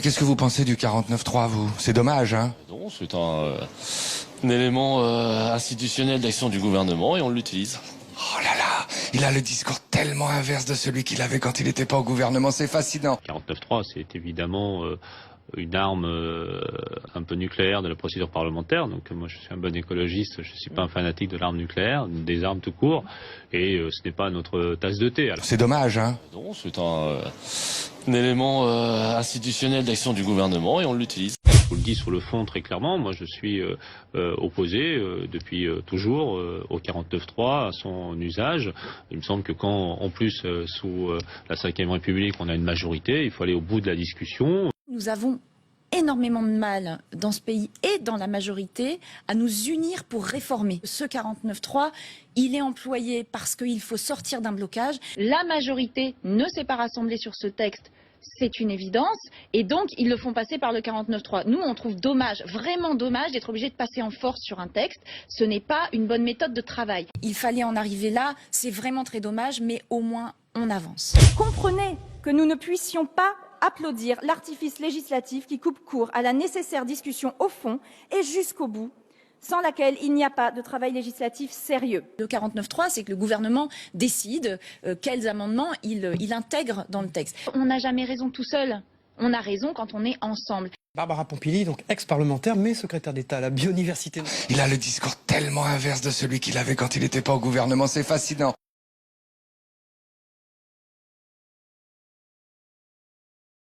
Qu'est-ce que vous pensez du 49.3, vous? C'est dommage, hein? Non, c'est un élément institutionnel d'action du gouvernement et on l'utilise. Oh là là, il a le discours tellement inverse de celui qu'il avait quand il n'était pas au gouvernement, c'est fascinant. 49.3, c'est évidemment une arme un peu nucléaire de la procédure parlementaire. Donc moi je suis un bon écologiste, je ne suis pas un fanatique de l'arme nucléaire, des armes tout court, et ce n'est pas notre tasse de thé. Alors. C'est dommage, hein? Non, c'est un élément institutionnel d'action du gouvernement et on l'utilise. Je vous le dis sur le fond très clairement, moi je suis opposé depuis toujours au 49.3, à son usage. Il me semble que quand, en plus, sous la 5e République, on a une majorité, il faut aller au bout de la discussion. Nous avons énormément de mal dans ce pays et dans la majorité à nous unir pour réformer. Ce 49.3, il est employé parce qu'il faut sortir d'un blocage. La majorité ne s'est pas rassemblée sur ce texte. C'est une évidence, et donc ils le font passer par le 49.3. Nous, on trouve dommage, vraiment dommage, d'être obligé de passer en force sur un texte. Ce n'est pas une bonne méthode de travail. Il fallait en arriver là, c'est vraiment très dommage, mais au moins on avance. Comprenez que nous ne puissions pas applaudir l'artifice législatif qui coupe court à la nécessaire discussion au fond et jusqu'au bout, sans laquelle il n'y a pas de travail législatif sérieux. Le 49.3, c'est que le gouvernement décide quels amendements il intègre dans le texte. On n'a jamais raison tout seul. On a raison quand on est ensemble. Barbara Pompili, donc ex-parlementaire, mais secrétaire d'État à la biodiversité. Il a le discours tellement inverse de celui qu'il avait quand il n'était pas au gouvernement, c'est fascinant.